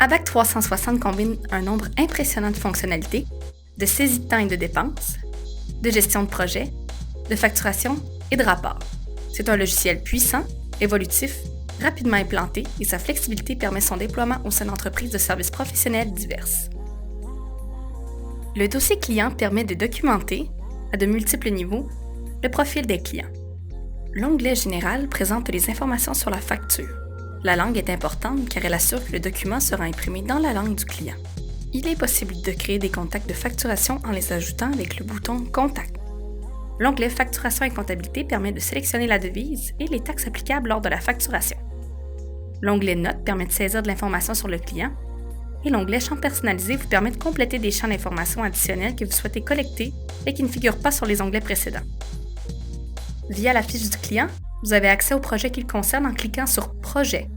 ABAC 360 combine un nombre impressionnant de fonctionnalités, de saisie de temps et de dépenses, de gestion de projet, de facturation et de rapport. C'est un logiciel puissant, évolutif, rapidement implanté et sa flexibilité permet son déploiement au sein d'entreprises de services professionnels diverses. Le dossier client permet de documenter, à de multiples niveaux, le profil des clients. L'onglet Général présente les informations sur la facture. La langue est importante car elle assure que le document sera imprimé dans la langue du client. Il est possible de créer des contacts de facturation en les ajoutant avec le bouton Contact. L'onglet Facturation et comptabilité permet de sélectionner la devise et les taxes applicables lors de la facturation. L'onglet Notes permet de saisir de l'information sur le client et l'onglet Champs personnalisés vous permet de compléter des champs d'information additionnels que vous souhaitez collecter et qui ne figurent pas sur les onglets précédents. Via la fiche du client, vous avez accès au projet qu'il concerne en cliquant sur « Projet ».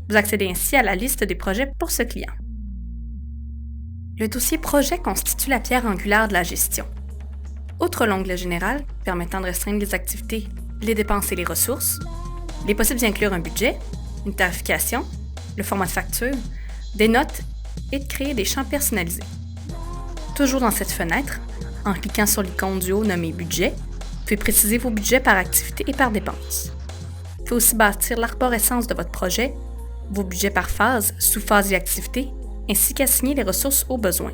Vous accédez ainsi à la liste des projets pour ce client. Le dossier Projet constitue la pierre angulaire de la gestion. Outre l'onglet Général, permettant de restreindre les activités, les dépenses et les ressources, il est possible d'y inclure un budget, une tarification, le format de facture, des notes et de créer des champs personnalisés. Toujours dans cette fenêtre, en cliquant sur l'icône du haut nommée « Budget », vous pouvez préciser vos budgets par activité et par dépense. Vous pouvez aussi bâtir l'arborescence de votre projet, vos budgets par phase, sous-phase et activité, ainsi qu'assigner les ressources aux besoins.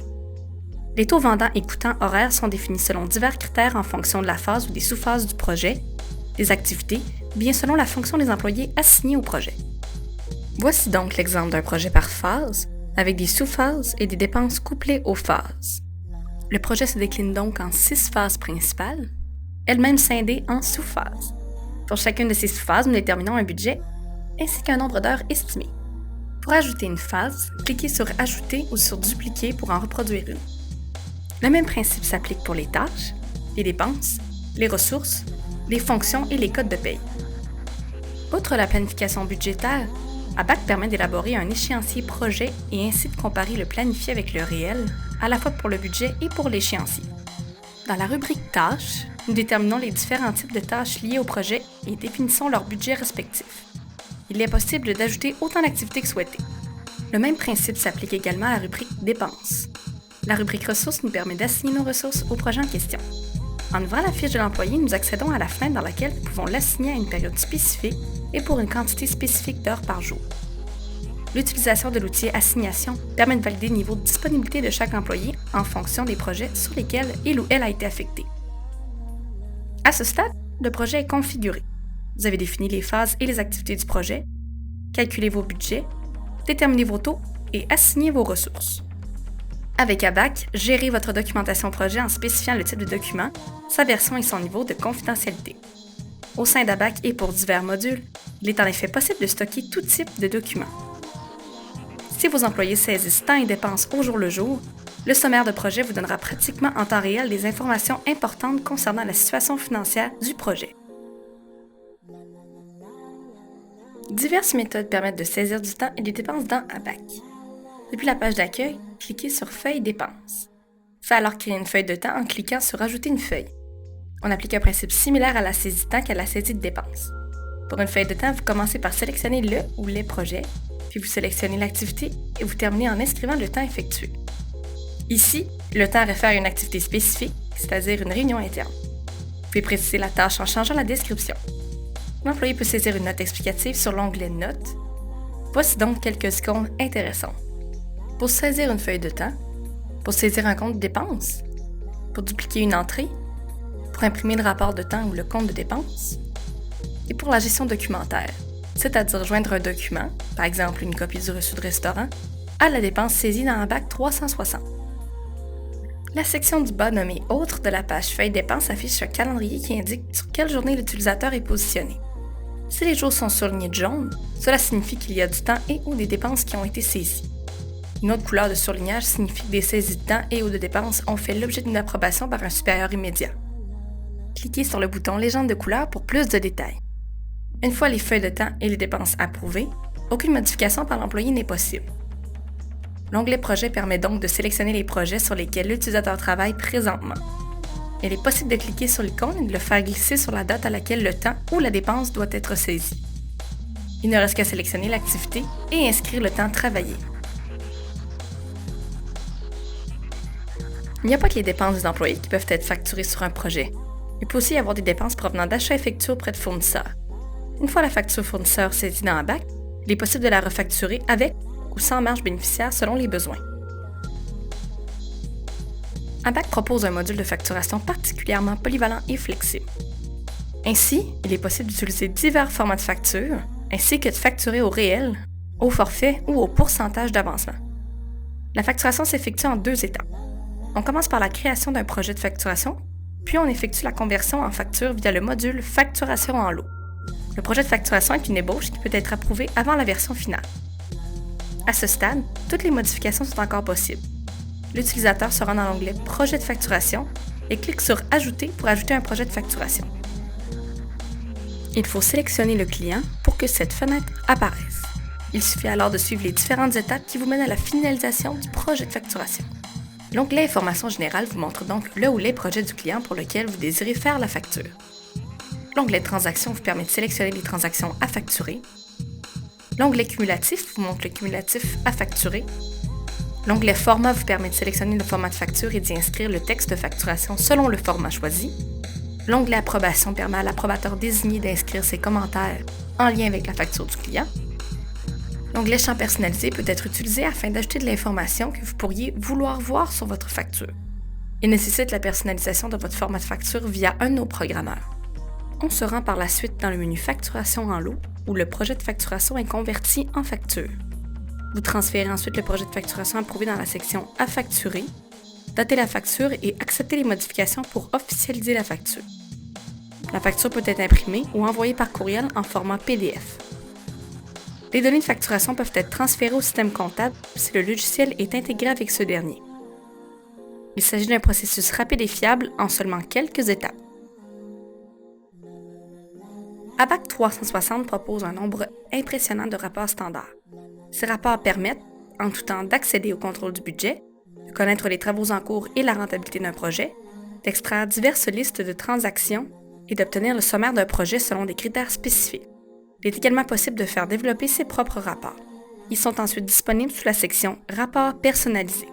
Les taux vendants et coûtants horaires sont définis selon divers critères en fonction de la phase ou des sous-phases du projet, des activités, ou bien selon la fonction des employés assignés au projet. Voici donc l'exemple d'un projet par phase, avec des sous-phases et des dépenses couplées aux phases. Le projet se décline donc en 6 phases principales, elles-mêmes scindées en sous-phases. Pour chacune de ces sous-phases, nous déterminons un budget ainsi qu'un nombre d'heures estimé. Pour ajouter une phase, cliquez sur « Ajouter » ou sur « Dupliquer » pour en reproduire une. Le même principe s'applique pour les tâches, les dépenses, les ressources, les fonctions et les codes de paye. Outre la planification budgétaire, ABAC permet d'élaborer un échéancier projet et ainsi de comparer le planifié avec le réel, à la fois pour le budget et pour l'échéancier. Dans la rubrique « Tâches », nous déterminons les différents types de tâches liées au projet et définissons leur budget respectif. Il est possible d'ajouter autant d'activités que souhaité. Le même principe s'applique également à la rubrique « Dépenses ». La rubrique « Ressources » nous permet d'assigner nos ressources au projet en question. En ouvrant la fiche de l'employé, nous accédons à la fenêtre dans laquelle nous pouvons l'assigner à une période spécifique et pour une quantité spécifique d'heures par jour. L'utilisation de l'outil Assignation permet de valider le niveau de disponibilité de chaque employé en fonction des projets sur lesquels il ou elle a été affecté. À ce stade, le projet est configuré. Vous avez défini les phases et les activités du projet, calculé vos budgets, déterminé vos taux et assigné vos ressources. Avec ABAC, gérez votre documentation projet en spécifiant le type de document, sa version et son niveau de confidentialité. Au sein d'ABAC et pour divers modules, il est en effet possible de stocker tout type de documents. Si vos employés saisissent temps et dépenses au jour le jour, le sommaire de projet vous donnera pratiquement en temps réel des informations importantes concernant la situation financière du projet. Diverses méthodes permettent de saisir du temps et des dépenses dans ABAC. Depuis la page d'accueil, cliquez sur « Feuille dépenses ». Faites alors créer une feuille de temps en cliquant sur « Ajouter une feuille ». On applique un principe similaire à la saisie de temps qu'à la saisie de dépenses. Pour une feuille de temps, vous commencez par sélectionner le ou les projets, puis vous sélectionnez l'activité et vous terminez en inscrivant le temps effectué. Ici, le temps réfère à une activité spécifique, c'est-à-dire une réunion interne. Vous pouvez préciser la tâche en changeant la description. L'employé peut saisir une note explicative sur l'onglet « Notes ». Voici donc quelques icônes intéressantes. Pour saisir une feuille de temps, pour saisir un compte de dépenses, pour dupliquer une entrée, pour imprimer le rapport de temps ou le compte de dépenses, et pour la gestion documentaire, c'est-à-dire joindre un document, par exemple une copie du reçu de restaurant, à la dépense saisie dans ABAC 360. La section du bas nommée « Autres » de la page Feuille dépenses affiche un calendrier qui indique sur quelle journée l'utilisateur est positionné. Si les jours sont surlignés de jaune, cela signifie qu'il y a du temps et ou des dépenses qui ont été saisies. Une autre couleur de surlignage signifie que des saisies de temps et ou de dépenses ont fait l'objet d'une approbation par un supérieur immédiat. Cliquez sur le bouton « Légende de couleur » pour plus de détails. Une fois les feuilles de temps et les dépenses approuvées, aucune modification par l'employé n'est possible. L'onglet Projet permet donc de sélectionner les projets sur lesquels l'utilisateur travaille présentement. Il est possible de cliquer sur l'icône et de le faire glisser sur la date à laquelle le temps ou la dépense doit être saisi. Il ne reste qu'à sélectionner l'activité et inscrire le temps travaillé. Il n'y a pas que les dépenses des employés qui peuvent être facturées sur un projet. Il peut aussi y avoir des dépenses provenant d'achats effectués auprès de fournisseurs. Une fois la facture fournisseur saisie dans ABAC, il est possible de la refacturer avec ou sans marge bénéficiaire selon les besoins. ABAC propose un module de facturation particulièrement polyvalent et flexible. Ainsi, il est possible d'utiliser divers formats de facture, ainsi que de facturer au réel, au forfait ou au pourcentage d'avancement. La facturation s'effectue en 2 étapes. On commence par la création d'un projet de facturation, puis on effectue la conversion en facture via le module Facturation en lot. Le projet de facturation est une ébauche qui peut être approuvée avant la version finale. À ce stade, toutes les modifications sont encore possibles. L'utilisateur se rend dans l'onglet Projet de facturation et clique sur Ajouter pour ajouter un projet de facturation. Il faut sélectionner le client pour que cette fenêtre apparaisse. Il suffit alors de suivre les différentes étapes qui vous mènent à la finalisation du projet de facturation. L'onglet Information générale vous montre donc le ou les projets du client pour lequel vous désirez faire la facture. L'onglet Transactions vous permet de sélectionner les transactions à facturer. L'onglet Cumulatif vous montre le cumulatif à facturer. L'onglet Format vous permet de sélectionner le format de facture et d'y inscrire le texte de facturation selon le format choisi. L'onglet Approbation permet à l'approbateur désigné d'inscrire ses commentaires en lien avec la facture du client. L'onglet Champ personnalisé peut être utilisé afin d'ajouter de l'information que vous pourriez vouloir voir sur votre facture. Il nécessite la personnalisation de votre format de facture via un de nos programmeurs. On se rend par la suite dans le menu Facturation en lot, où le projet de facturation est converti en facture. Vous transférez ensuite le projet de facturation approuvé dans la section « À facturer », datez la facture et acceptez les modifications pour officialiser la facture. La facture peut être imprimée ou envoyée par courriel en format PDF. Les données de facturation peuvent être transférées au système comptable si le logiciel est intégré avec ce dernier. Il s'agit d'un processus rapide et fiable en seulement quelques étapes. ABAC 360 propose un nombre impressionnant de rapports standards. Ces rapports permettent, en tout temps, d'accéder au contrôle du budget, de connaître les travaux en cours et la rentabilité d'un projet, d'extraire diverses listes de transactions et d'obtenir le sommaire d'un projet selon des critères spécifiques. Il est également possible de faire développer ses propres rapports. Ils sont ensuite disponibles sous la section « Rapports personnalisés ».